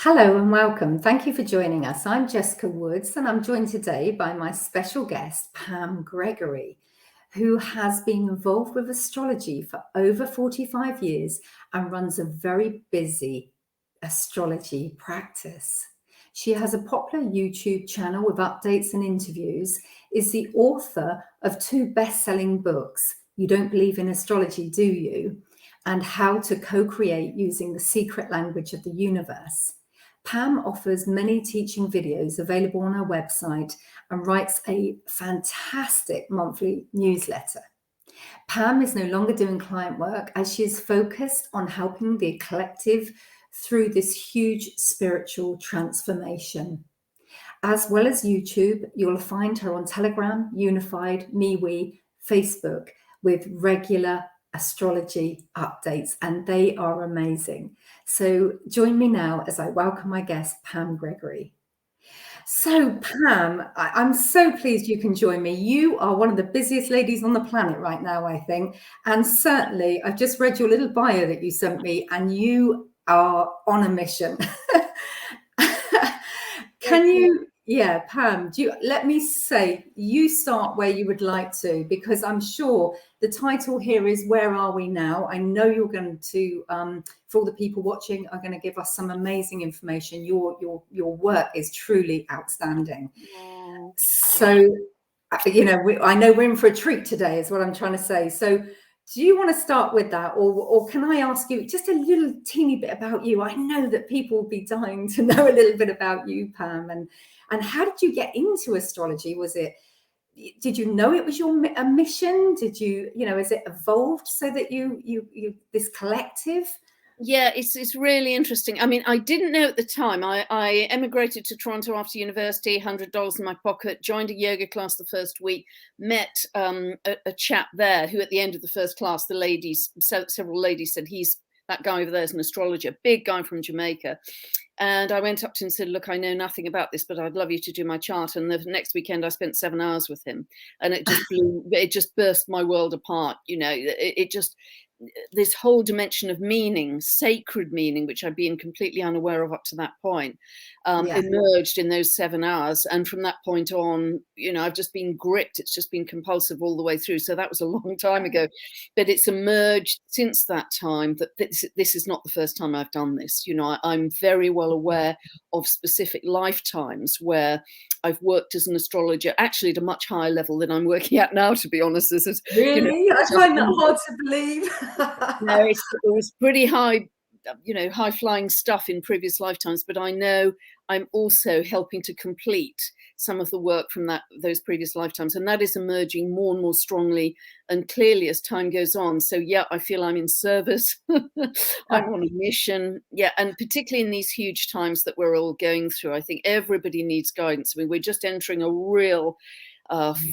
Hello and welcome. Thank you for joining us. I'm Jessica Woods and I'm joined today by my special guest, Pam Gregory, who has been involved with astrology for over 45 years and runs a very busy astrology practice. She has a popular YouTube channel with updates and interviews, is the author of 2 best-selling books, You Don't Believe in Astrology, Do You? And How to Co-Create Using the Secret Language of the Universe. Pam offers many teaching videos available on her website and writes a fantastic monthly newsletter. Pam is no longer doing client work as she is focused on helping the collective through this huge spiritual transformation. As well as YouTube, you'll find her on Telegram, Unified, MeWe, Facebook with regular astrology updates, and they are amazing. So join me now as I welcome my guest, Pam Gregory. So Pam, I'm so pleased you can join me. You are one of the busiest ladies on the planet right now, I think. And certainly, I've just read your little bio that you sent me, and you are on a mission. Can you, Pam, let me say, you start where you would like to, because I'm sure the title here is Where Are We Now? I know you're going to, for all the people watching, are going to give us some amazing information. Your work is truly outstanding. So, I know we're in for a treat today is what I'm trying to say. So do you want to start with that, or can I ask you just a little teeny bit about you? I know that people will be dying to know a little bit about you, Pam, and how did you get into astrology? Did you know it was your mission? Did you, is it evolved so that you this collective? Yeah, it's really interesting. I mean, I didn't know at the time. I emigrated to Toronto after university, $100 in my pocket, joined a yoga class the first week, met a chap there who at the end of the first class, several ladies said, that guy over there is an astrologer, big guy from Jamaica. And I went up to him and said, look, I know nothing about this, but I'd love you to do my chart. And the next weekend I spent 7 hours with him, and it just burst my world apart. This whole dimension of meaning, sacred meaning, which I'd been completely unaware of up to that point, emerged in those 7 hours. And from that point on, I've just been gripped. It's just been compulsive all the way through. So that was a long time ago, but it's emerged since that time that this is not the first time I've done this. I'm very well aware of specific lifetimes where I've worked as an astrologer, actually at a much higher level than I'm working at now, to be honest. Really? I find that hard to believe. No, it was pretty high, high flying stuff in previous lifetimes, but I know I'm also helping to complete some of the work from those previous lifetimes, and that is emerging more and more strongly and clearly as time goes on. So I feel I'm in service. I'm on a mission. And particularly in these huge times that we're all going through, I think everybody needs guidance. I mean, we're just entering a real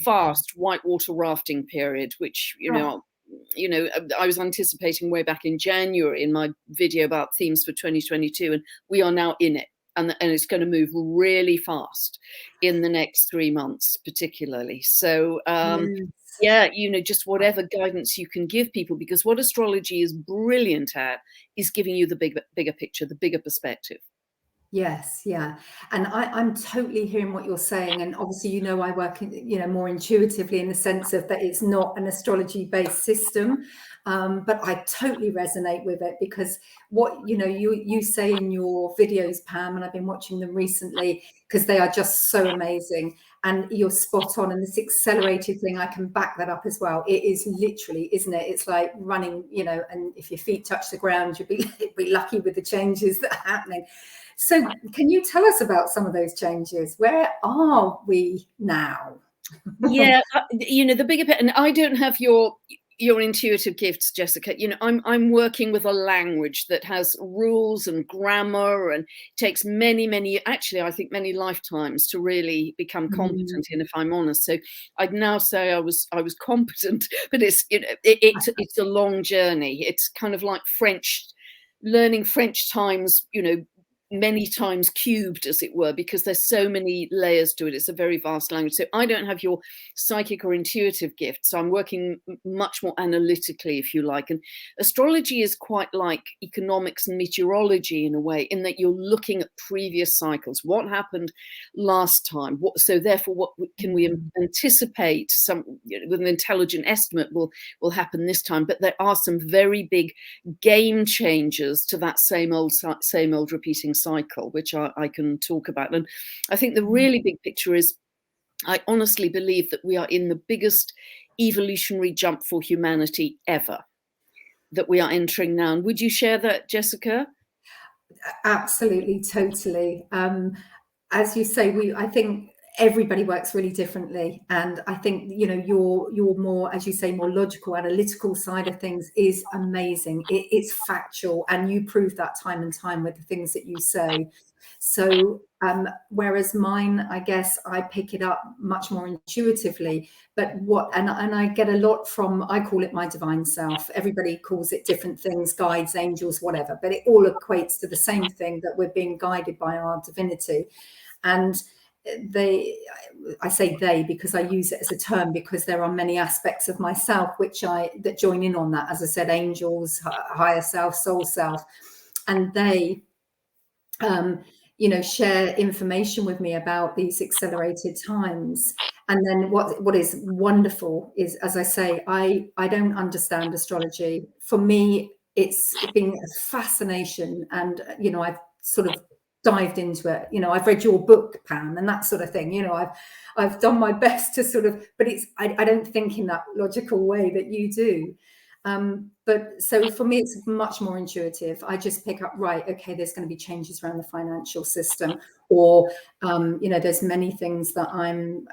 fast whitewater rafting period, which I was anticipating way back in January in my video about themes for 2022, and we are now in it. And it's going to move really fast in the next 3 months, particularly. So, just whatever guidance you can give people, because what astrology is brilliant at is giving you the bigger picture, the bigger perspective. Yes, yeah. And I'm totally hearing what you're saying. And obviously, I work, more intuitively in the sense of that it's not an astrology-based system. But I totally resonate with it because what, you say in your videos, Pam, and I've been watching them recently because they are just so amazing. And you're spot on. And this accelerated thing, I can back that up as well. It is literally, isn't it? It's like running, and if your feet touch the ground, you'll be lucky with the changes that are happening. So can you tell us about some of those changes? Where are we now? The bigger picture, and I don't have your intuitive gifts, Jessica. I'm working with a language that has rules and grammar and takes many, actually, I think many lifetimes to really become competent in, if I'm honest. So I'd now say I was competent, but it's a long journey. It's kind of like learning French times, many times cubed, as it were, because there's so many layers to it. It's a very vast language. So I don't have your psychic or intuitive gift. So I'm working much more analytically, if you like. And astrology is quite like economics and meteorology in a way, in that you're looking at previous cycles. What happened last time? So therefore, what can we anticipate with an intelligent estimate will happen this time? But there are some very big game changers to that same old repeating cycle, which I can talk about. And I think the really big picture is, I honestly believe that we are in the biggest evolutionary jump for humanity ever that we are entering now. And would you share that, Jessica? Absolutely, totally. As you say, I think everybody works really differently, and I think your more, as you say, more logical, analytical side of things is amazing. It's factual, and you prove that time and time with the things that you say. So whereas mine, I guess I pick it up much more intuitively. But and I get a lot from, I call it my divine self. Everybody calls it different things, guides, angels, whatever, but it all equates to the same thing, that we're being guided by our divinity. And I say they because I use it as a term, because there are many aspects of myself that join in on that. As I said, angels, higher self, soul self, and they share information with me about these accelerated times. And then what is wonderful is, as I say, I don't understand astrology. For me, it's been a fascination, and I've sort of dived into it. I've read your book, Pam, and that sort of thing. I've done my best to sort of, but I don't think in that logical way that you do. But so for me, it's much more intuitive. I just pick up, right, okay, there's going to be changes around the financial system, or there's many things that I'm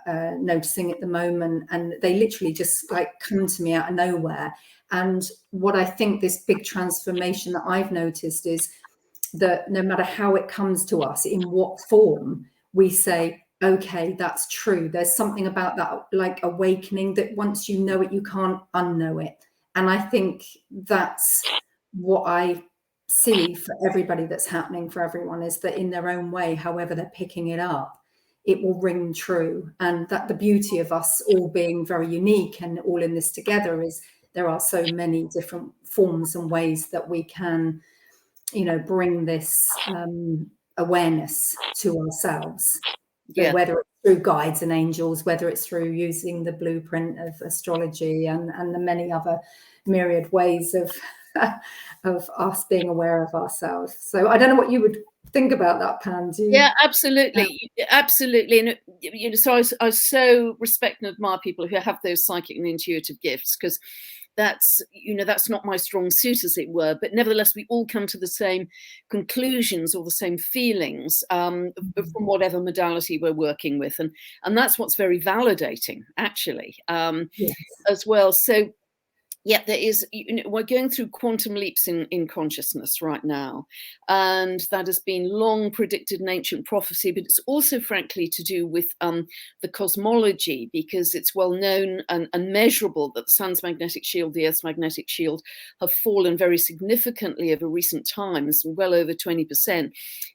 noticing at the moment, and they literally just like come to me out of nowhere. And what I think this big transformation that I've noticed is that no matter how it comes to us, in what form, we say, okay, that's true. There's something about that, like awakening, that once you know it, you can't unknow it. And I think that's what I see for everybody that's happening for everyone, is that in their own way, however they're picking it up, it will ring true. And that the beauty of us all being very unique and all in this together is there are so many different forms and ways that we can, bring this awareness to ourselves. Yeah. Whether it's through guides and angels, whether it's through using the blueprint of astrology and the many other myriad ways of us being aware of ourselves. So I don't know what you would think about that, Pam. Yeah, absolutely. Absolutely. And so I so respect and admire people who have those psychic and intuitive gifts, because that's not my strong suit, as it were. But nevertheless, we all come to the same conclusions or the same feelings from whatever modality we're working with, and that's what's very validating, actually, Yes. as well. So yeah, there is, we're going through quantum leaps in consciousness right now. And that has been long predicted in ancient prophecy, but it's also, frankly, to do with the cosmology, because it's well known and measurable that the sun's magnetic shield, the Earth's magnetic shield, have fallen very significantly over recent times, well over 20%.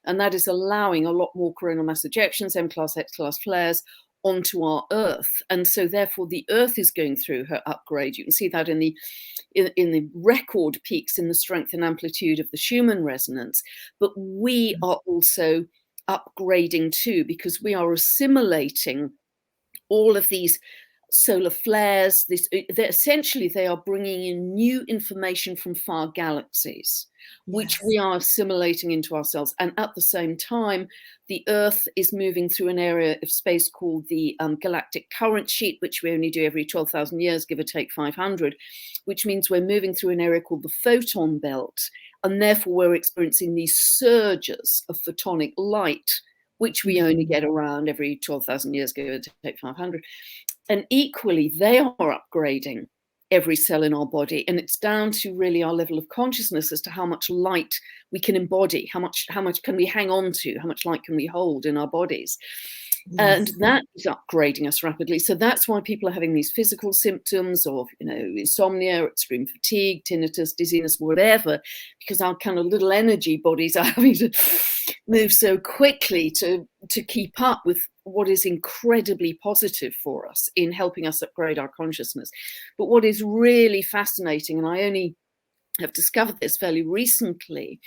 And that is allowing a lot more coronal mass ejections, M-class, X-class flares, onto our Earth. And so therefore the Earth is going through her upgrade. You can see that in the record peaks in the strength and amplitude of the Schumann resonance. But we are also upgrading too, because we are assimilating all of these solar flares. Essentially, they are bringing in new information from far galaxies, which we are assimilating into ourselves. And at the same time, the Earth is moving through an area of space called the galactic current sheet, which we only do every 12,000 years, give or take 500, which means we're moving through an area called the photon belt. And therefore, we're experiencing these surges of photonic light, which we only get around every 12,000 years, give or take 500. And equally, they are upgrading every cell in our body, and it's down to really our level of consciousness as to how much light we can embody, how much can we hang on to, how much light can we hold in our bodies. And Yes. that is upgrading us rapidly. So that's why people are having these physical symptoms of, insomnia, extreme fatigue, tinnitus, dizziness, whatever, because our kind of little energy bodies are having to move so quickly to keep up with what is incredibly positive for us in helping us upgrade our consciousness. But what is really fascinating, and I only have discovered this fairly recently,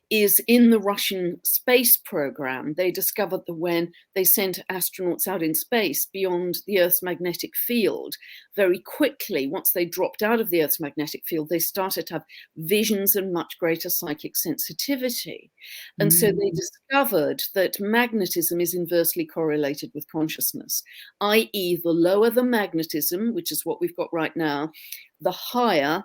is in the Russian space program, they discovered that when they sent astronauts out in space beyond the Earth's magnetic field, very quickly, once they dropped out of the Earth's magnetic field, they started to have visions and much greater psychic sensitivity. And so they discovered that magnetism is inversely correlated with consciousness, i.e., the lower the magnetism, which is what we've got right now, the higher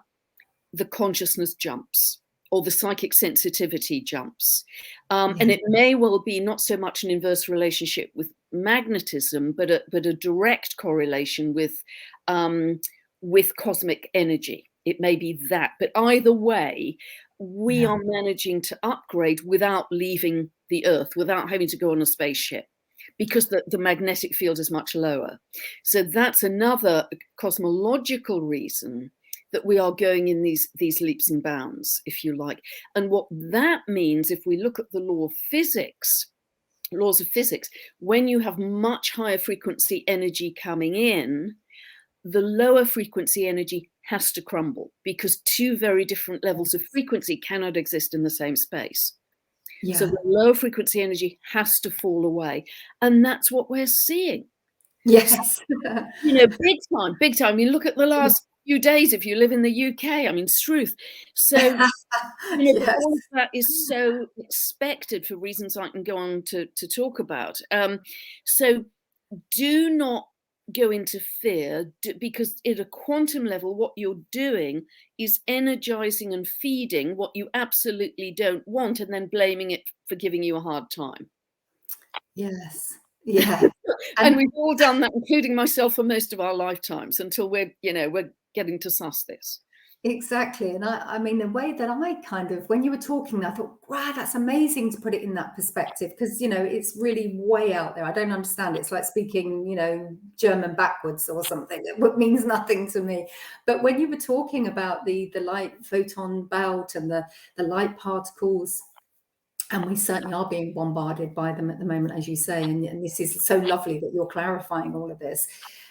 the consciousness jumps, or the psychic sensitivity jumps. And it may well be not so much an inverse relationship with magnetism, but a direct correlation with cosmic energy. It may be that. But either way, we are managing to upgrade without leaving the Earth, without having to go on a spaceship, because the magnetic field is much lower. So that's another cosmological reason that we are going in these leaps and bounds, if you like. And what that means, if we look at the laws of physics, when you have much higher frequency energy coming in, the lower frequency energy has to crumble, because two very different levels of frequency cannot exist in the same space. So the low frequency energy has to fall away. And that's what we're seeing. Yes. So, big time. I mean, look at the last few days, if you live in the UK, I mean, truth. So, all of that is so expected for reasons I can go on to talk about. So do not go into fear, because at a quantum level, what you're doing is energizing and feeding what you absolutely don't want, and then blaming it for giving you a hard time. Yes. Yeah. And we've all done that, including myself, for most of our lifetimes, until we're getting to suss this. Exactly. And I mean, the way that I kind of, when you were talking, I thought, wow, that's amazing to put it in that perspective, because, it's really way out there. I don't understand it. It's like speaking, German backwards or something. It means nothing to me. But when you were talking about the light photon belt and the light particles, and we certainly are being bombarded by them at the moment, as you say, and this is so lovely that you're clarifying all of this.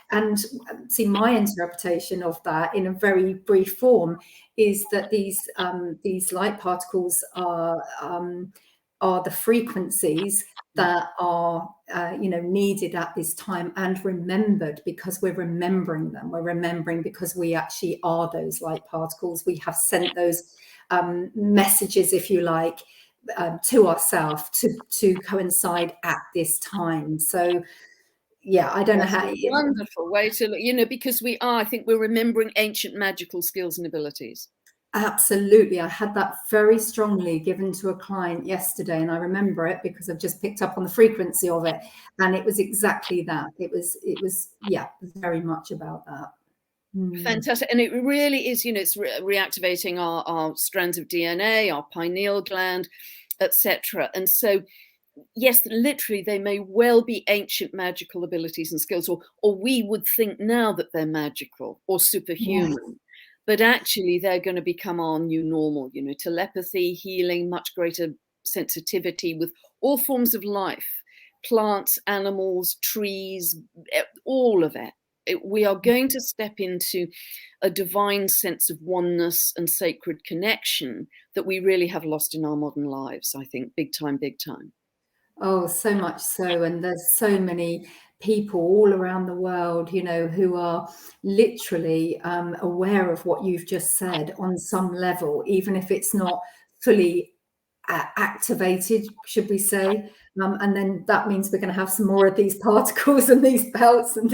And see, my interpretation of that in a very brief form is that these light particles are the frequencies that are needed at this time and remembered, because we're remembering them. We're remembering because we actually are those light particles. We have sent those messages, if you like, to ourselves to coincide at this time. So yeah, I don't know how. Wonderful way to look, because I think we're remembering ancient magical skills and abilities. Absolutely. I had that very strongly given to a client yesterday, and I remember it because I've just picked up on the frequency of it, and it was exactly that. It was very much about that. Fantastic. And it really is, it's reactivating our strands of DNA, our pineal gland, etc. And so, yes, literally, they may well be ancient magical abilities and skills, or we would think now that they're magical or superhuman. Yes. But actually, they're going to become our new normal, telepathy, healing, much greater sensitivity with all forms of life, plants, animals, trees, all of it. We are going to step into a divine sense of oneness and sacred connection that we really have lost in our modern lives, I think, big time, big time. Oh, so much so. And there's so many people all around the world, who are literally aware of what you've just said on some level, even if it's not fully activated, should we say. And then that means we're going to have some more of these particles and these belts and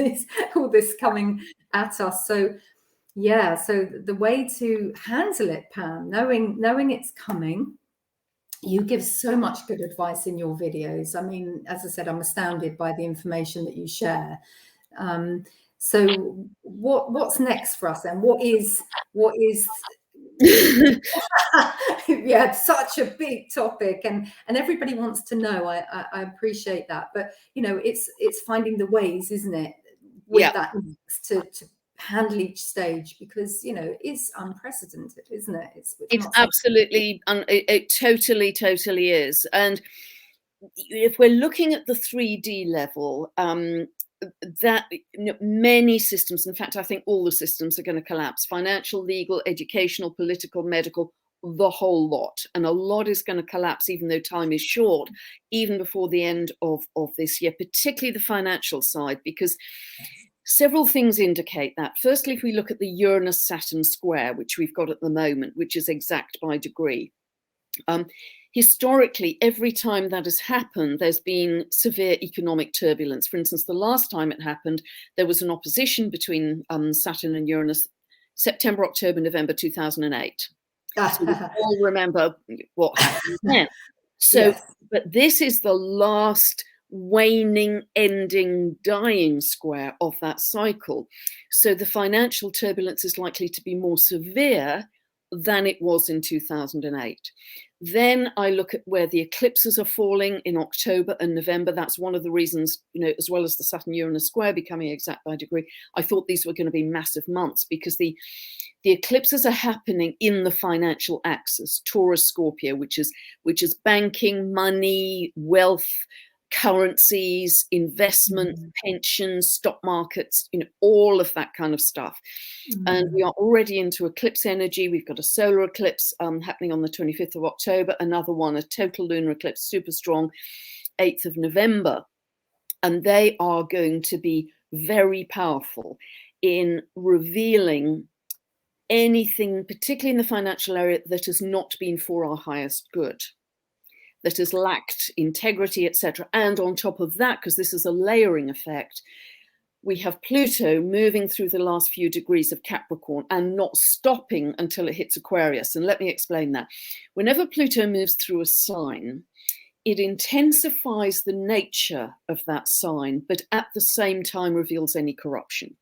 all this coming at us. So yeah, so the way to handle it, Pam, knowing it's coming. You give so much good advice in your videos. I mean, as I said, I'm astounded by the information that you share. So what's next for us then? What is yeah, such a big topic, and everybody wants to know. I appreciate that, but it's finding the ways, isn't it, with Yeah. that to handle each stage, because it is unprecedented, isn't it? It's It's not absolutely, it totally is. And if we're looking at the 3D level, that many systems, in fact, I think all the systems are going to collapse: financial, legal, educational, political, medical, the whole lot. And a lot is going to collapse, even though time is short, even before the end of this year, particularly the financial side, because several things indicate that. Firstly, if we look at the Uranus-Saturn square, which we've got at the moment, which is exact by degree, historically, every time that has happened, there's been severe economic turbulence. For instance, the last time it happened, there was an opposition between Saturn and Uranus, September, October, November 2008. So we all remember what happened then. So, yes. but this is the last waning, ending, dying square of that cycle. So the financial turbulence is likely to be more severe than it was in 2008. Then I look at where the eclipses are falling in October and November. That's one of the reasons, as well as the Saturn-Uranus square becoming exact by degree, I thought these were going to be massive months, because the eclipses are happening in the financial axis, Taurus, Scorpio, which is banking, money, wealth, currencies, investment, pensions, stock markets, all of that kind of stuff. And we are already into eclipse energy. We've got a solar eclipse happening on the 25th of October, another one, a total lunar eclipse, super strong, 8th of November. And they are going to be very powerful in revealing anything, particularly in the financial area, that has not been for our highest good, that has lacked integrity, etc. And on top of that, because this is a layering effect, we have Pluto moving through the last few degrees of Capricorn and not stopping until it hits Aquarius. And let me explain that. Whenever Pluto moves through a sign, it intensifies the nature of that sign, but at the same time reveals any corruption.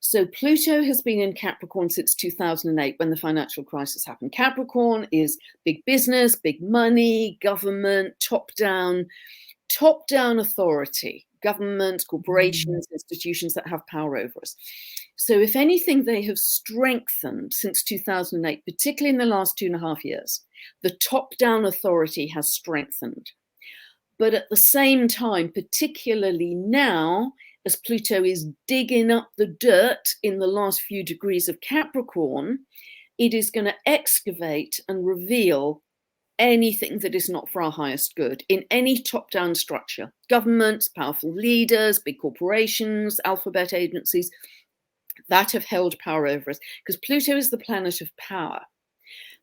So Pluto has been in Capricorn since 2008, when the financial crisis happened. Capricorn is big business, big money, government, top-down authority, government, corporations, institutions that have power over us. So if anything, they have strengthened since 2008, particularly in the last 2.5 years. The top-down authority has strengthened. But at the same time, particularly now, as Pluto is digging up the dirt in the last few degrees of Capricorn, it is going to excavate and reveal anything that is not for our highest good in any top-down structure. Governments, powerful leaders, big corporations, alphabet agencies that have held power over us, because Pluto is the planet of power.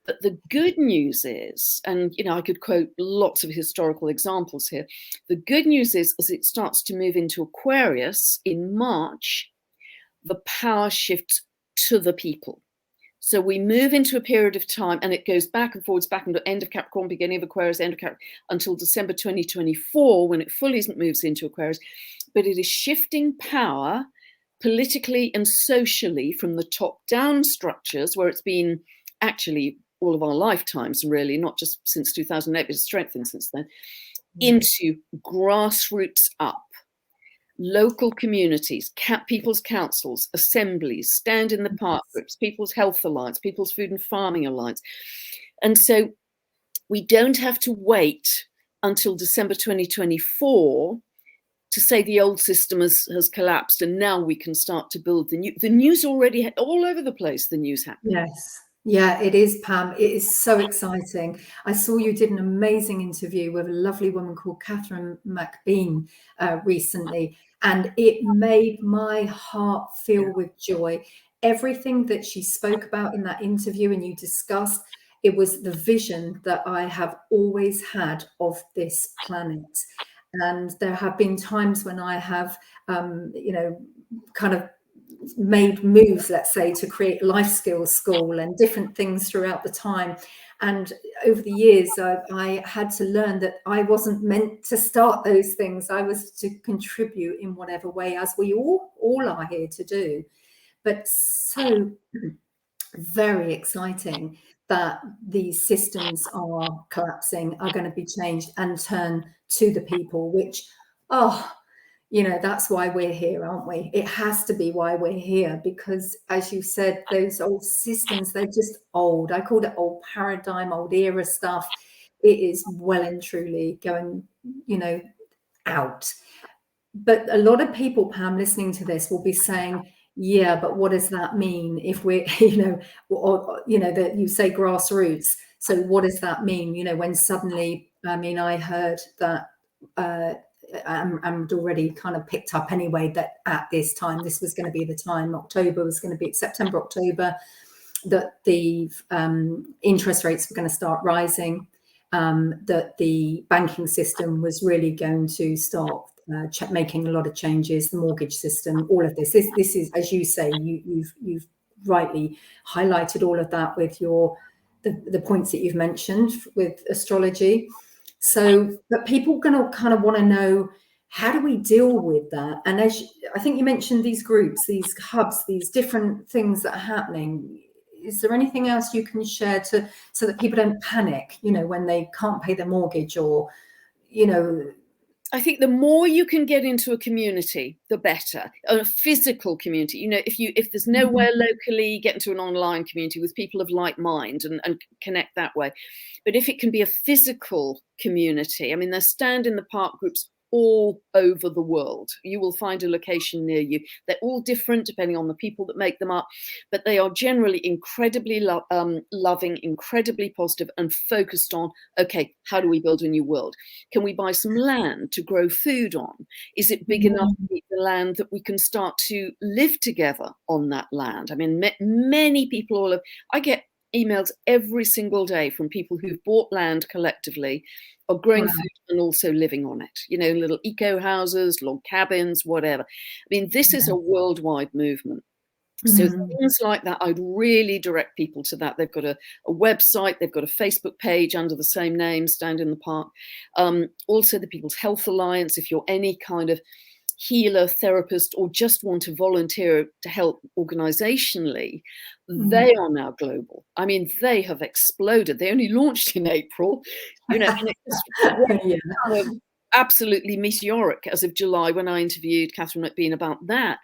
But the good news is, and I could quote lots of historical examples here, the good news is, as it starts to move into Aquarius in March, the power shifts to the people. So we move into a period of time, and it goes back and forwards, back into end of Capricorn, beginning of Aquarius, end of Capricorn, until December 2024, when it fully moves into Aquarius. But it is shifting power politically and socially from the top-down structures, where it's been actually all of our lifetimes, really, not just since 2008, but it's strengthened since then, into grassroots up. Local communities, people's councils, assemblies, stand in the park groups, People's Health Alliance, People's Food and Farming Alliance. And so we don't have to wait until December 2024 to say the old system has collapsed and now we can start to build the new. The news already, all over the place, the news happening. Yes. Yeah, it is, Pam. It is so exciting. I saw you did an amazing interview with a lovely woman called Catherine McBean recently, and it made my heart fill with joy. Everything that she spoke about in that interview and you discussed, it was the vision that I have always had of this planet. And there have been times when I have, kind of made moves, let's say, to create life skills school and different things throughout the time. And over the years, I had to learn that I wasn't meant to start those things. I was to contribute in whatever way, as we all are here to do. But so very exciting that these systems are collapsing, are going to be changed and turn to the people, which, oh, that's why we're here, aren't we? It has to be why we're here, because as you said, those old systems, they're just old. I called it old paradigm, old era stuff. It is well and truly going, out. But a lot of people, Pam, listening to this will be saying, yeah, but what does that mean if we're, that you say grassroots. So what does that mean? When suddenly, I heard that, I'm already kind of picked up anyway, that at this time, this was going to be the time, October was going to be September, October, that the interest rates were going to start rising, that the banking system was really going to start making a lot of changes, the mortgage system, all of this. This is, as you say, you've rightly highlighted all of that with the points that you've mentioned with astrology. So, but people are going to kind of want to know, how do we deal with that? And I think you mentioned these groups, these hubs, these different things that are happening. Is there anything else you can share so that people don't panic, when they can't pay their mortgage, or, I think the more you can get into a community, the better. A physical community, if there's nowhere locally, get into an online community with people of like mind and connect that way. But if it can be a physical community, there's stand in the park groups all over the world. You will find a location near you. They're all different depending on the people that make them up, but they are generally incredibly loving, incredibly positive, and focused on, okay, how do we build a new world? Can we buy some land to grow food on? Is it big enough to be the land that we can start to live together on that land? Many people, I get emails every single day from people who've bought land collectively, are growing food and also living on it, little eco houses, log cabins, whatever. This is a worldwide movement. So things like that, I'd really direct people to that. They've got a website, they've got a Facebook page under the same name, Stand in the Park. Also the People's Health Alliance, if you're any kind of healer, therapist, or just want to volunteer to help organizationally, they are now global. They have exploded. They only launched in April, and it's kind of absolutely meteoric as of July, when I interviewed Catherine McBean about that.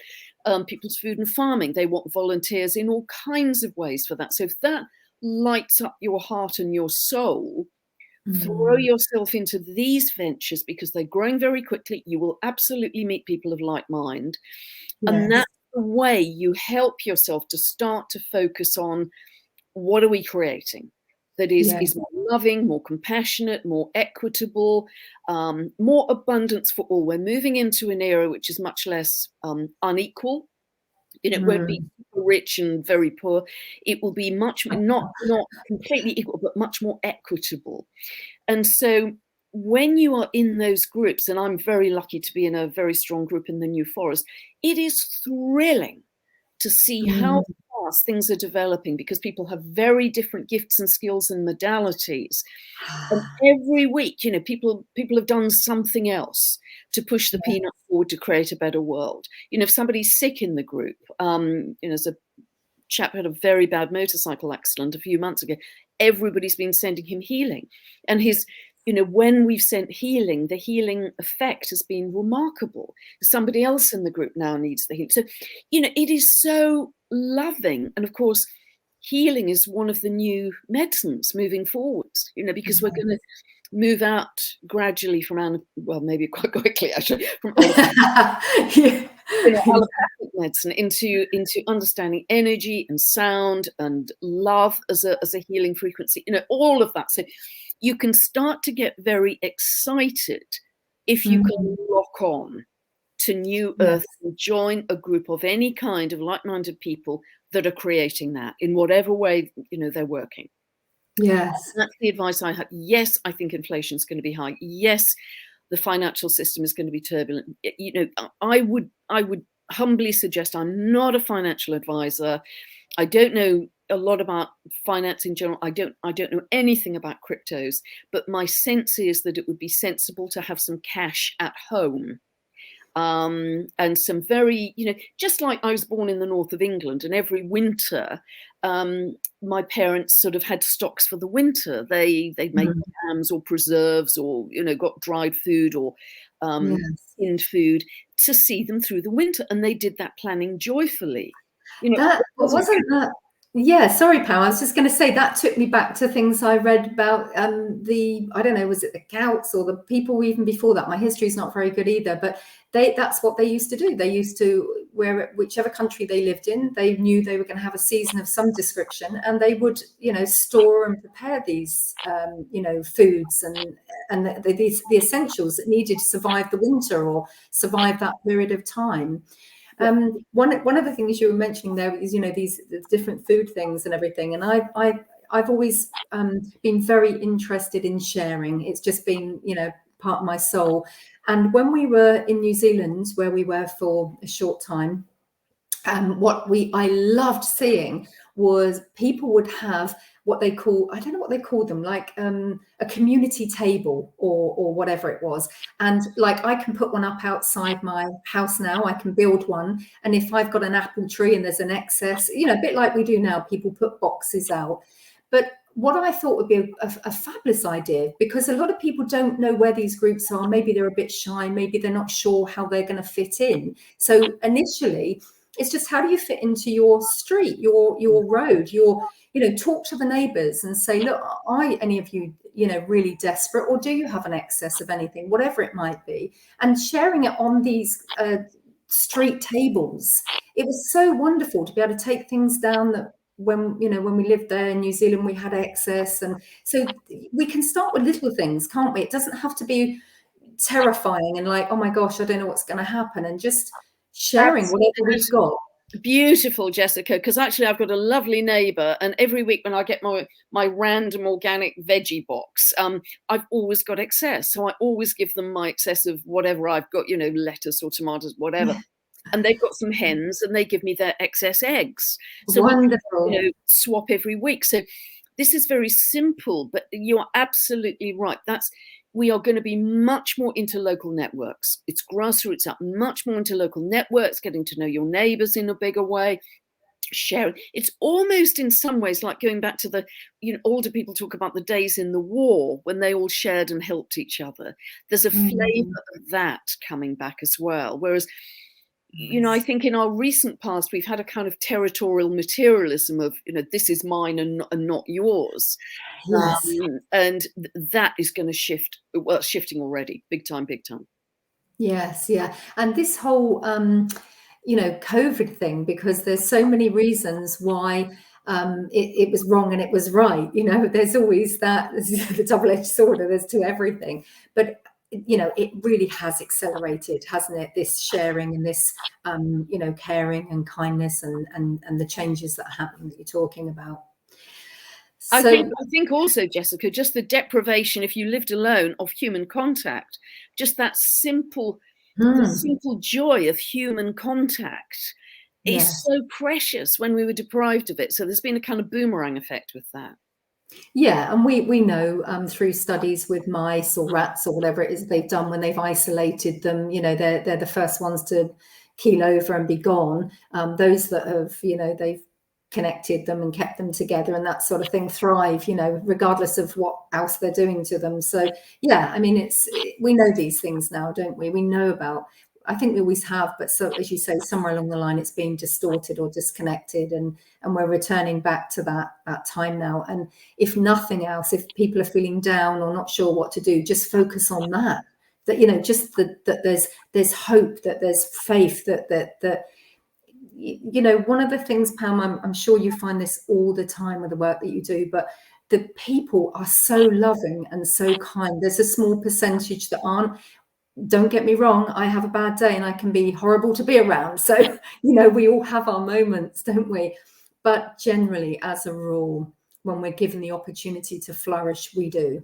People's Food and Farming, they want volunteers in all kinds of ways for that. So if that lights up your heart and your soul, throw yourself into these ventures, because they're growing very quickly. You will absolutely meet people of like mind. Yes. And that's the way you help yourself to start to focus on, what are we creating that is more loving, more compassionate, more equitable, more abundance for all. We're moving into an era which is much less unequal. It won't be rich and very poor. It will be much not completely equal, but much more equitable. And so when you are in those groups, and I'm very lucky to be in a very strong group in the New Forest, it is thrilling to see how fast things are developing, because people have very different gifts and skills and modalities. And every week, people have done something else to push the peanut forward to create a better world. If somebody's sick in the group, there's a chap who had a very bad motorcycle accident a few months ago. Everybody's been sending him healing, and when we've sent healing, the healing effect has been remarkable. Somebody else in the group now needs the healing. So, it is so loving. And of course, healing is one of the new medicines moving forwards, because we're going to move out gradually from, maybe quite quickly actually, from allopathic medicine into understanding energy and sound and love as a healing frequency, all of that. So you can start to get very excited if you can lock on to New Earth and join a group of any kind of like-minded people that are creating that in whatever way they're working. Yes, that's the advice I have. Yes, I think inflation is going to be high. Yes, the financial system is going to be turbulent. I would humbly suggest, I'm not a financial advisor. I don't know a lot about finance in general. I don't know anything about cryptos, but my sense is that it would be sensible to have some cash at home. And some very, just like I was born in the north of England, and every winter, my parents sort of had stocks for the winter. They made jams or preserves, or got dried food or tinned food to see them through the winter, and they did that planning joyfully. That wasn't that. Yeah, sorry, Pam. I was just going to say that took me back to things I read about I don't know, was it the Celts or the people even before that? My history is not very good either, but that's what they used to do. They used to, whichever country they lived in, they knew they were going to have a season of some description, and they would, store and prepare these, foods and the essentials that needed to survive the winter or survive that period of time. One of the things you were mentioning there is, these different food things and everything. And I've always been very interested in sharing. It's just been, part of my soul. And when we were in New Zealand, where we were for a short time, what I loved seeing was people would have what they call, I don't know what they call them, like a community table or whatever it was. And like, I can put one up outside my house now, I can build one. And if I've got an apple tree and there's an excess, a bit like we do now, people put boxes out. But what I thought would be a fabulous idea, because a lot of people don't know where these groups are. Maybe they're a bit shy, maybe they're not sure how they're going to fit in. So initially, it's just, how do you fit into your street, your road, talk to the neighbors and say, look, are any of you, really desperate, or do you have an excess of anything, whatever it might be, and sharing it on these street tables. It was so wonderful to be able to take things down that when we lived there in New Zealand, we had excess. And so we can start with little things, can't we? It doesn't have to be terrifying and like, oh my gosh, I don't know what's going to happen, and just sharing whatever we've got. Beautiful, Jessica, because actually I've got a lovely neighbour, and every week when I get my random organic veggie box, I've always got excess. So I always give them my excess of whatever I've got, lettuce or tomatoes, whatever. And they've got some hens, and they give me their excess eggs. So wonderful. we, swap every week. So this is very simple, but you're absolutely right. We are going to be much more into local networks. It's grassroots up, much more into local networks, getting to know your neighbors in a bigger way, sharing. It's almost in some ways like going back to the, older people talk about the days in the war when they all shared and helped each other. There's a flavor of that coming back as well. Whereas, I think in our recent past, we've had a kind of territorial materialism of, this is mine and not yours. Yes. And that is going to shift. Well, it's shifting already. Big time, big time. Yes. Yeah. And this whole, COVID thing, because there's so many reasons why it was wrong and it was right. There's always that, the double-edged sword, there's to everything. But it really has accelerated, hasn't it? This sharing and this, caring and kindness and the changes that happen that you're talking about. So, I think also, Jessica, just the deprivation, if you lived alone, of human contact, just that simple joy of human contact is so precious when we were deprived of it. So there's been a kind of boomerang effect with that. Yeah, and we know through studies with mice or rats or whatever it is they've done, when they've isolated them, they're the first ones to keel over and be gone. Those that have, they've connected them and kept them together and that sort of thing thrive, regardless of what else they're doing to them. So yeah, I mean, we know these things now, don't we? We know about. I think we always have, but so as you say, somewhere along the line, it's being distorted or disconnected, and we're returning back to that time now. And if nothing else, if people are feeling down or not sure what to do, just focus on that. That just that there's hope, that there's faith, that one of the things, Pam, I'm sure you find this all the time with the work that you do, but the people are so loving and so kind. There's a small percentage that aren't. Don't get me wrong, I have a bad day and I can be horrible to be around. So, we all have our moments, don't we? But generally, as a rule, when we're given the opportunity to flourish, we do.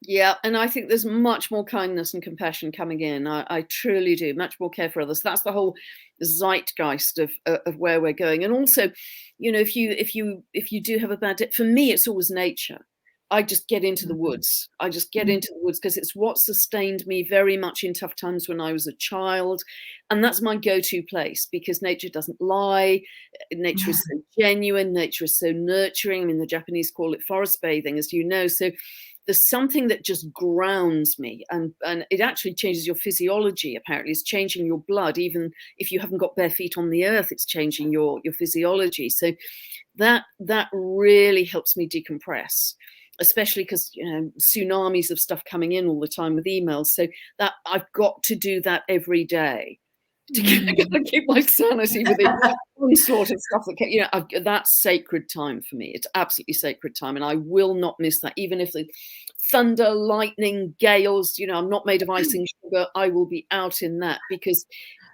Yeah, and I think there's much more kindness and compassion coming in. I truly do. Much more care for others. That's the whole zeitgeist of where we're going. And also, you know, if you do have a bad day, for me, it's always nature. I just get into the woods. I just get into the woods because it's what sustained me very much in tough times when I was a child. And that's my go-to place because nature doesn't lie. Nature is so genuine. Nature is so nurturing. I mean, the Japanese call it forest bathing, as you know. So there's something that just grounds me, and it actually changes your physiology. Apparently it's changing your blood. Even if you haven't got bare feet on the earth, it's changing your physiology. So that really helps me decompress, especially because, you know, tsunamis of stuff coming in all the time with emails. So that I've got to do that every day to keep my sanity with the onslaught of stuff that, you know, that's sacred time for me. It's absolutely sacred time, and I will not miss that. Even if the thunder, lightning, gales, you know, I'm not made of icing sugar, I will be out in that because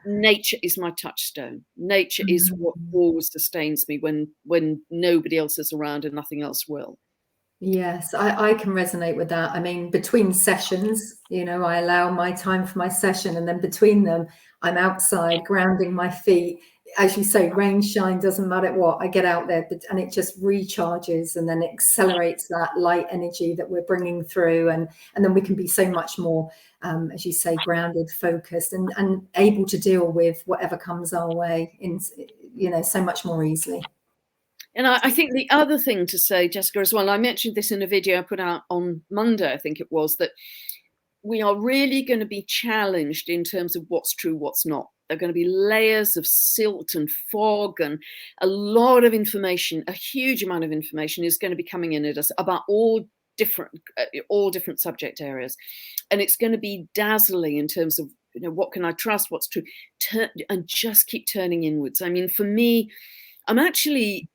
nature is my touchstone. Nature is what always sustains me when nobody else is around and nothing else will. Yes, I can resonate with that. I mean, between sessions, you know, I allow my time for my session, and then between them, I'm outside grounding my feet. As you say, rain, shine, doesn't matter what, I get out there, and it just recharges and then accelerates that light energy that we're bringing through. And then we can be so much more, as you say, grounded, focused, and able to deal with whatever comes our way in, you know, so much more easily. And I think the other thing to say, Jessica, as well, I mentioned this in a video I put out on Monday, I think it was, that we are really going to be challenged in terms of what's true, what's not. There are going to be layers of silt and fog and a lot of information, a huge amount of information is going to be coming in at us about all different subject areas. And it's going to be dazzling in terms of, you know, what can I trust, what's true, and just keep turning inwards. I mean, for me, I'm actually,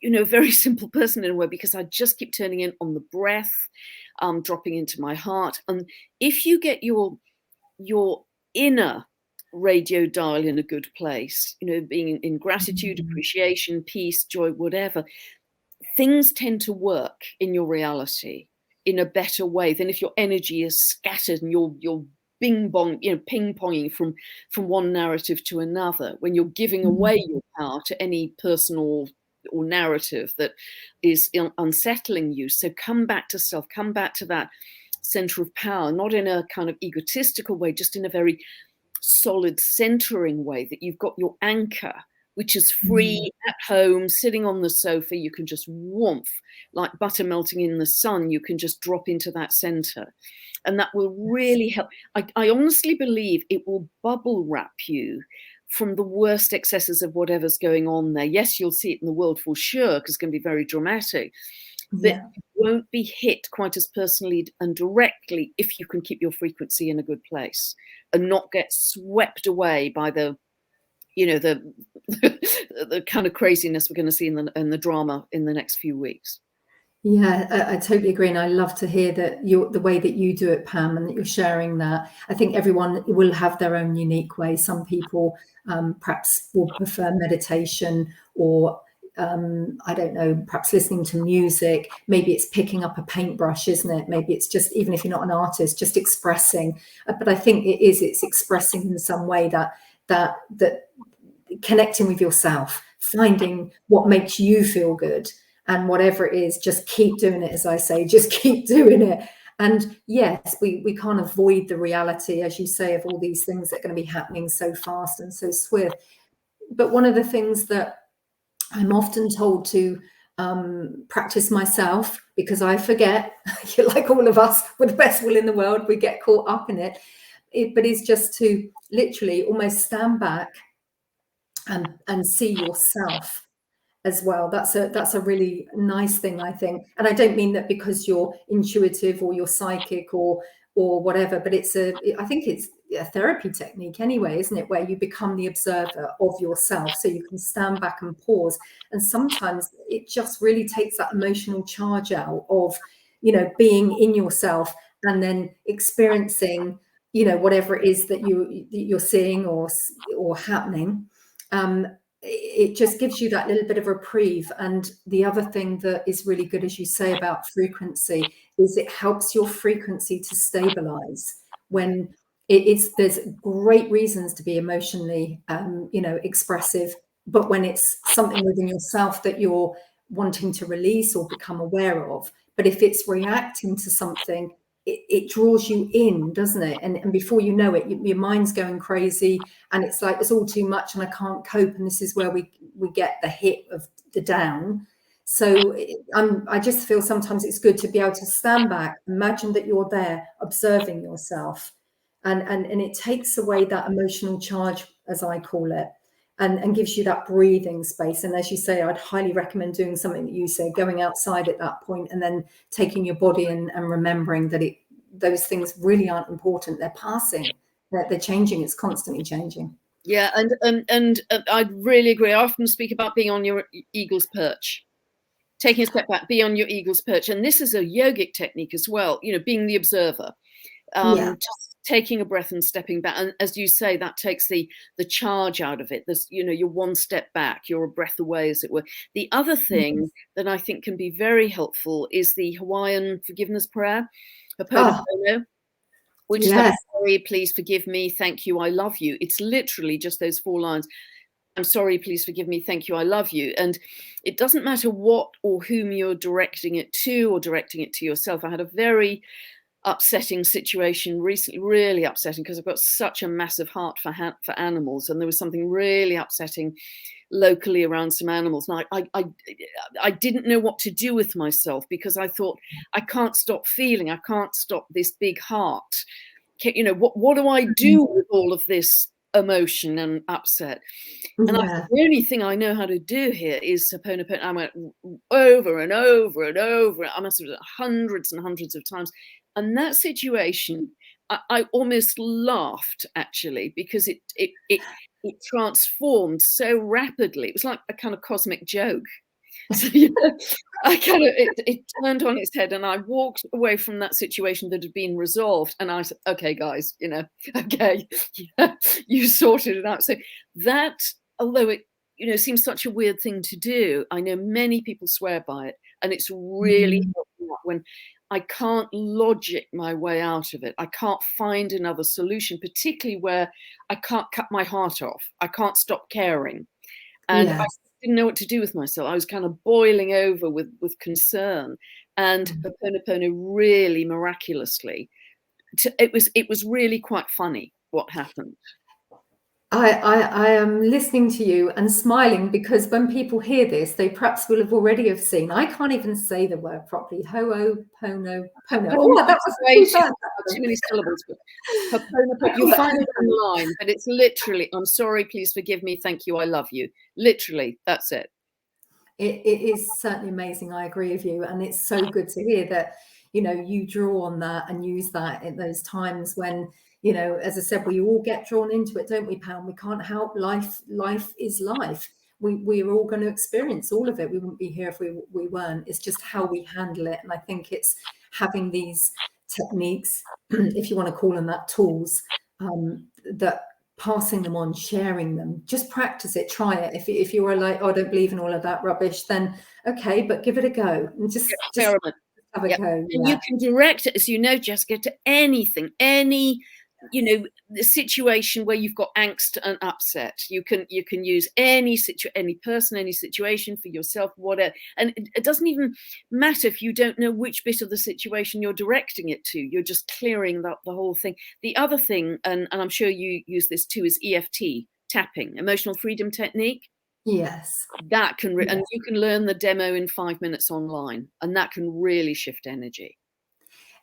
you know, a very simple person in a way because I just keep turning in on the breath, dropping into my heart. And if you get your inner radio dial in a good place, you know, being in gratitude, appreciation, peace, joy, whatever, things tend to work in your reality in a better way than if your energy is scattered and you're bing bong, you know, ping ponging from one narrative to another, when you're giving away your power to any person or narrative that is unsettling you. So come back to self, come back to that center of power, not in a kind of egotistical way, just in a very solid centering way, that you've got your anchor, which is free at home, sitting on the sofa. You can just warmth, like butter melting in the sun. You can just drop into that center. And that will really help. I honestly believe it will bubble wrap you from the worst excesses of whatever's going on there. Yes, you'll see it in the world for sure, because it's going to be very dramatic. But you won't be hit quite as personally and directly if you can keep your frequency in a good place and not get swept away by the, you know, the kind of craziness we're going to see in the drama in the next few weeks. Yeah, I totally agree. And I love to hear that the way that you do it, Pam, and that you're sharing that. I think everyone will have their own unique way. Some people perhaps will prefer meditation, or I don't know, perhaps listening to music. Maybe it's picking up a paintbrush, isn't it? Maybe it's just, even if you're not an artist, just expressing. But I think it's expressing in some way that connecting with yourself, finding what makes you feel good. And whatever it is, just keep doing it. As I say, just keep doing it. And yes, we can't avoid the reality, as you say, of all these things that are going to be happening so fast and so swift. But one of the things that I'm often told to practice myself, because I forget, like all of us with the best will in the world, we get caught up in it. But it's just to literally almost stand back and see yourself as well. That's a really nice thing, I think. And I don't mean that because you're intuitive or you're psychic or whatever, but I think it's a therapy technique anyway, isn't it, where you become the observer of yourself, so you can stand back and pause. And sometimes it just really takes that emotional charge out of, you know, being in yourself and then experiencing, you know, whatever it is that you're seeing or happening. it just gives you that little bit of reprieve. And the other thing that is really good, as you say, about frequency, is it helps your frequency to stabilize when there's great reasons to be emotionally expressive, but when it's something within yourself that you're wanting to release or become aware of, but if it's reacting to something, it draws you in, doesn't it? And before you know it, your mind's going crazy, and it's like, it's all too much and I can't cope. And this is where we get the hit of the down. So I just feel sometimes it's good to be able to stand back, imagine that you're there observing yourself, and it takes away that emotional charge, as I call it, and gives you that breathing space. And as you say, I'd highly recommend doing something that you say, going outside at that point, and then taking your body and remembering that those things really aren't important. They're passing, they're changing. It's constantly changing. Yeah, and I really agree. I often speak about being on your eagle's perch, taking a step back, be on your eagle's perch. And this is a yogic technique as well, being the observer. Just taking a breath and stepping back, and as you say, that takes the charge out of it. There's, you're one step back, you're a breath away, as it were. The other thing that I think can be very helpful is the Hawaiian forgiveness prayer, Ho'oponopono, which is like, sorry, please forgive me, thank you, I love you. It's literally just those 4 lines. I'm sorry, please forgive me, thank you, I love you. And it doesn't matter what or whom you're directing it to, or directing it to yourself. I had a very upsetting situation recently, really upsetting, because I've got such a massive heart for animals, and there was something really upsetting locally around some animals, and I didn't know what to do with myself, because I thought, I can't stop feeling, I can't stop this big heart. What do I do with all of this emotion and upset? And I thought, the only thing I know how to do here is Ho'oponopono. I went over and over and over. I must have done it hundreds and hundreds of times. And that situation, I almost laughed, actually, because it transformed so rapidly. It was like a kind of cosmic joke. So it turned on its head, and I walked away from that situation that had been resolved. And I said, "Okay, guys, okay, you sorted it out." So that, although it seems such a weird thing to do, I know many people swear by it, and it's really helpful when I can't logic my way out of it. I can't find another solution, particularly where I can't cut my heart off. I can't stop caring. And I didn't know what to do with myself. I was kind of boiling over with concern. And Ho'oponopono really miraculously, it was really quite funny what happened. I am listening to you and smiling, because when people hear this, they perhaps will have already have seen. I can't even say the word properly. Ho'oponopono. Oh, that was way too many syllables. You'll find it online, but it's literally, I'm sorry, please forgive me, thank you, I love you. Literally, that's it. It is certainly amazing. I agree with you, and it's so good to hear that you draw on that and use that at those times when, as I said, we all get drawn into it, don't we, Pam? We can't help. Life is life. We're all going to experience all of it. We wouldn't be here if we weren't. It's just how we handle it. And I think it's having these techniques, if you want to call them that, tools, that passing them on, sharing them. Just practice it, try it. If you are like, oh, I don't believe in all of that rubbish, then okay, but give it a go and just have a go. And you can direct it, as you know, Jessica, to anything, any the situation where you've got angst and upset. You can use any person, any situation for yourself, whatever. And it doesn't even matter if you don't know which bit of the situation you're directing it to. You're just clearing the whole thing. The other thing, and I'm sure you use this too, is EFT, tapping, emotional freedom technique. Yes. That can, and you can learn the demo in 5 minutes online, and that can really shift energy.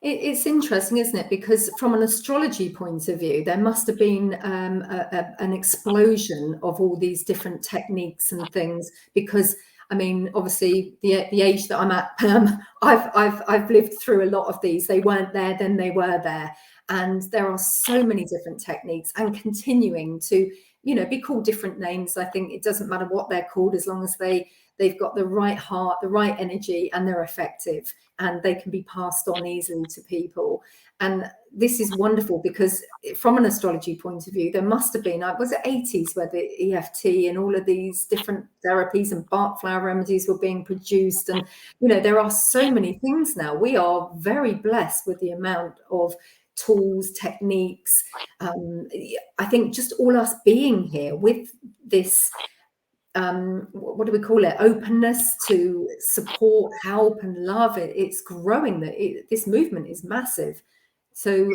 It's interesting, isn't it? Because from an astrology point of view, there must have been an explosion of all these different techniques and things. Because I mean, obviously, the age that I'm at, Pam, I've lived through a lot of these. They weren't there, then they were there, and there are so many different techniques, and continuing to be called different names. I think it doesn't matter what they're called, as long as they've got the right heart, the right energy, and they're effective, and they can be passed on easily to people. And this is wonderful because from an astrology point of view, there must have been, was it 80s where the EFT and all of these different therapies and Bach flower remedies were being produced. And, there are so many things now. We are very blessed with the amount of tools, techniques. I think just all us being here with this, what do we call it? Openness to support, help, and love. It's growing. This movement is massive. So,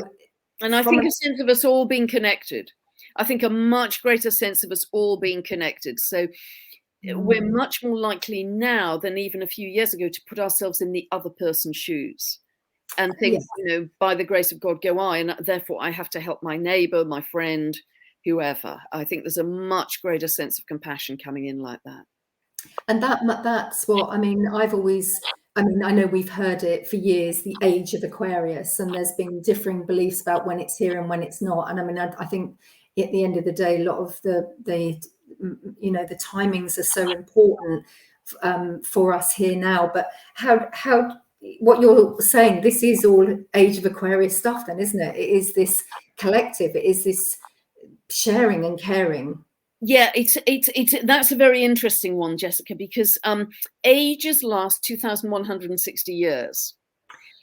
and I think a sense of us all being connected. I think a much greater sense of us all being connected. So we're much more likely now than even a few years ago to put ourselves in the other person's shoes and think, by the grace of God go I, and therefore I have to help my neighbor, my friend, whoever. I think there's a much greater sense of compassion coming in like that. And that's what, I know we've heard it for years, the age of Aquarius, and there's been differing beliefs about when it's here and when it's not. And I think at the end of the day, a lot of the timings are so important for us here now. But how what you're saying, this is all age of Aquarius stuff then, isn't it? It is this collective, it is this sharing and caring. Yeah, it's that's a very interesting one, Jessica, because ages last 2,160 years.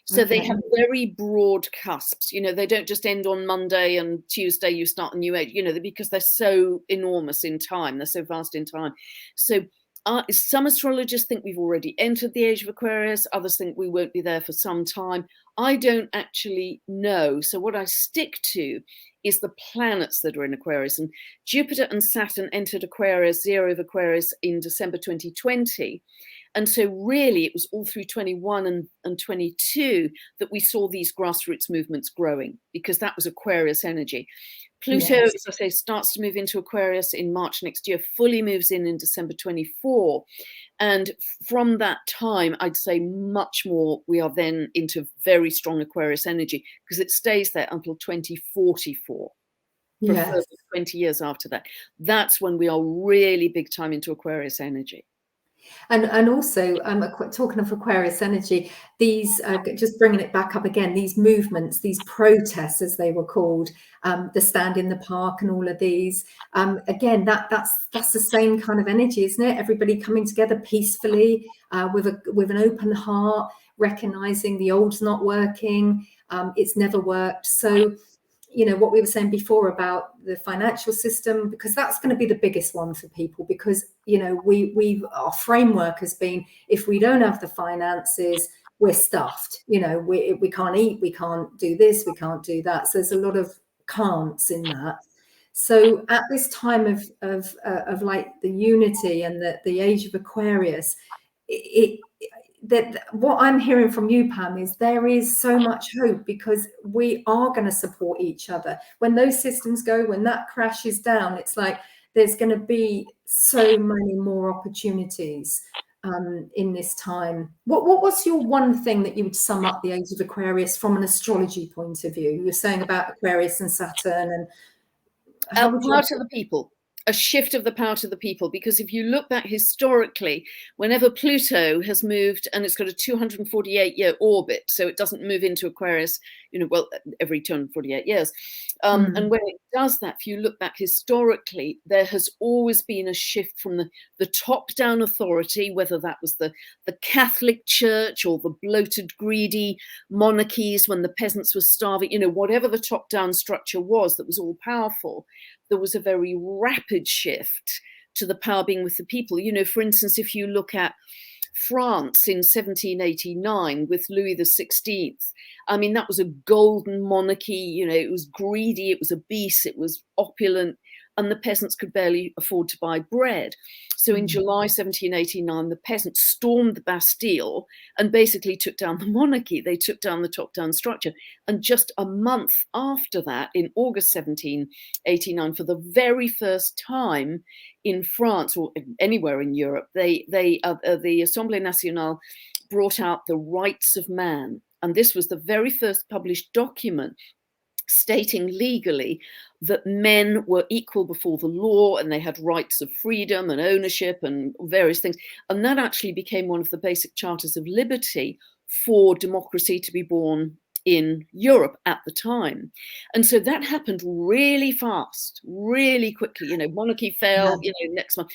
So okay. They have very broad cusps. They don't just end on Monday and Tuesday you start a new age, because they're so enormous in time. They're so vast in time. So some astrologers think we've already entered the age of Aquarius. Others think we won't be there for some time. I don't actually know. So what I stick to is the planets that are in Aquarius. And Jupiter and Saturn entered Aquarius, 0 of Aquarius, in December 2020. And so really it was all through 21 and 22 that we saw these grassroots movements growing, because that was Aquarius energy. Pluto, yes, as I say, starts to move into Aquarius in March next year, fully moves in December 24. And from that time, I'd say much more, we are then into very strong Aquarius energy, because it stays there until 2044. Yeah. For 20 years after that. That's when we are really big time into Aquarius energy. And also, talking of Aquarius energy, these, just bringing it back up again, these movements, these protests, as they were called, the Stand in the Park and all of these, again, that's the same kind of energy, isn't it? Everybody coming together peacefully, with an open heart, recognizing the old's not working, it's never worked. So, what we were saying before about the financial system, because that's going to be the biggest one for people, because, our framework has been, if we don't have the finances, we're stuffed, we can't eat, we can't do this, we can't do that. So there's a lot of can'ts in that. So at this time of like the unity and the age of Aquarius, that what I'm hearing from you, Pam, is there is so much hope, because we are going to support each other. When those systems go, when that crashes down, it's like there's going to be so many more opportunities in this time. What was your one thing that you would sum up the age of Aquarius from an astrology point of view? You were saying about Aquarius and Saturn, and how would power to the people. A shift of the power to the people, because if you look back historically, whenever Pluto has moved, and it's got a 248-year orbit, so it doesn't move into Aquarius, every 248 years. And when it does that, if you look back historically, there has always been a shift from the top-down authority, whether that was the Catholic Church or the bloated, greedy monarchies when the peasants were starving, whatever the top-down structure was that was all powerful. There was a very rapid shift to the power being with the people. For instance, if you look at France in 1789 with Louis XVI, that was a golden monarchy. It was greedy, it was obese, it was opulent, and the peasants could barely afford to buy bread. So in July 1789, the peasants stormed the Bastille and basically took down the monarchy. They took down the top-down structure. And just a month after that, in August 1789, for the very first time in France or anywhere in Europe, the Assemblée Nationale brought out the Rights of Man. And this was the very first published document stating legally that men were equal before the law and they had rights of freedom and ownership and various things. And that actually became one of the basic charters of liberty for democracy to be born in Europe at the time. And so that happened really fast, really quickly. You know, monarchy fell, you know, next month.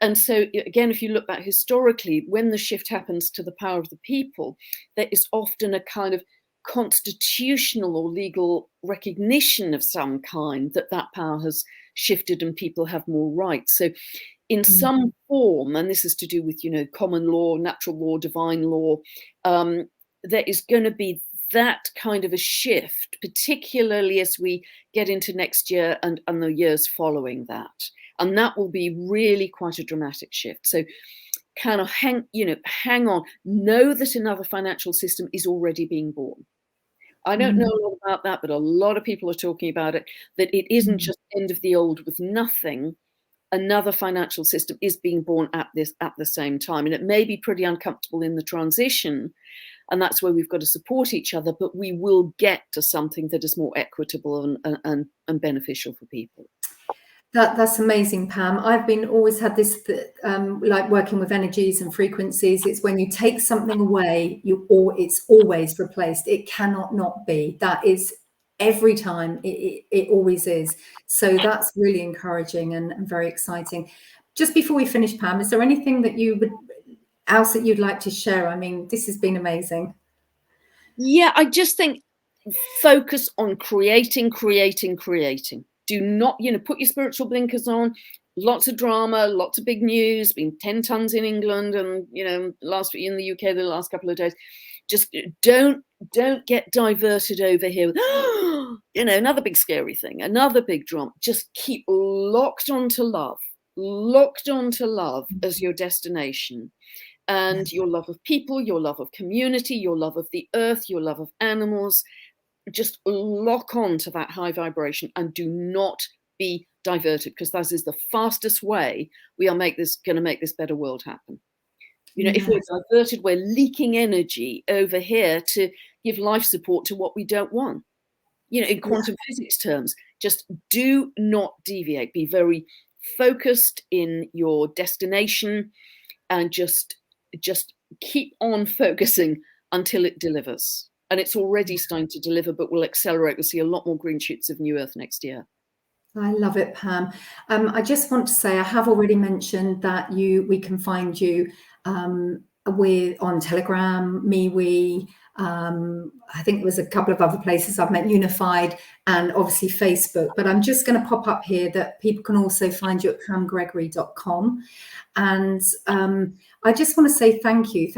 And so again, if you look back historically, when the shift happens to the power of the people, there is often a kind of constitutional or legal recognition of some kind that that power has shifted and people have more rights. So in some form, and this is to do with, you know, common law, natural law, divine law, there is going to be that kind of a shift, particularly as we get into next year and the years following that. And that will be really quite a dramatic shift. So kind of hang on, know that another financial system is already being born. I don't know a lot about that, but a lot of people are talking about it, that it isn't just end of the old with nothing. Another financial system is being born at the same time. And it may be pretty uncomfortable in the transition. And that's where we've got to support each other, but we will get to something that is more equitable and beneficial for people. That's amazing, Pam. I've always had this, like working with energies and frequencies. It's when you take something away, it's always replaced. It cannot not be. That is every time. It always is. So that's really encouraging and very exciting. Just before we finish, Pam, is there anything that else that you'd like to share? I mean, this has been amazing. Yeah, I just think focus on creating. Do not, you know, put your spiritual blinkers on. Lots of drama, lots of big news, been 10 tons in England and, you know, last week in the UK, the last couple of days. Just don't get diverted over here with, you know, another big scary thing, another big drama. Just keep locked onto love as your destination. And your love of people, your love of community, your love of the earth, your love of animals. Just lock on to that high vibration and do not be diverted, because that is the fastest way we are going to make this better world happen. You know, if we're diverted, we're leaking energy over here to give life support to what we don't want. You know, in quantum physics terms, just do not deviate. Be very focused in your destination and just keep on focusing until it delivers. And it's already starting to deliver, but will accelerate. We'll see a lot more green shoots of New Earth next year. I love it, Pam. I just want to say, I have already mentioned that we can find you on Telegram, MeWe. I think there was a couple of other places I've met, Unified, and obviously Facebook. But I'm just going to pop up here that people can also find you at pamgregory.com. And I just want to say thank you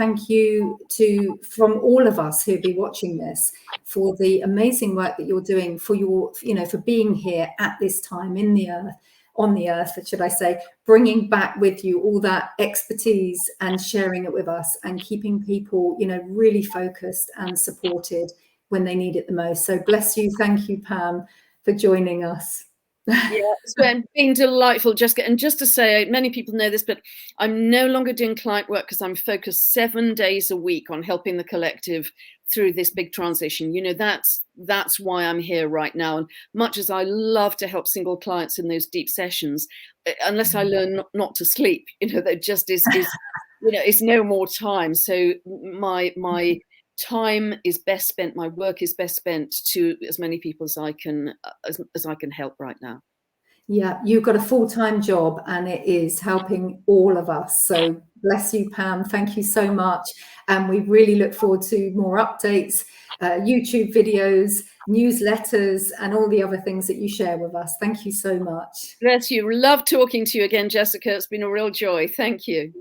from all of us who'll be watching this, for the amazing work that you're doing, for for being here at this time on the earth, should I say, bringing back with you all that expertise and sharing it with us and keeping people, really focused and supported when they need it the most. So bless you. Thank you, Pam, for joining us. Yeah, it's been delightful, Jessica. And just to say, many people know this, but I'm no longer doing client work because I'm focused 7 days a week on helping the collective through this big transition. That's why I'm here right now. And much as I love to help single clients in those deep sessions, unless I learn not to sleep, there just is it's no more time. So my time is best spent, my work is best spent to as many people as I can help right now. Yeah, you've got a full-time job and it is helping all of us. So bless you, Pam. Thank you so much. And we really look forward to more updates, YouTube videos, newsletters, and all the other things that you share with us. Thank you so much. Bless you. Love talking to you again, Jessica. It's been a real joy. Thank you.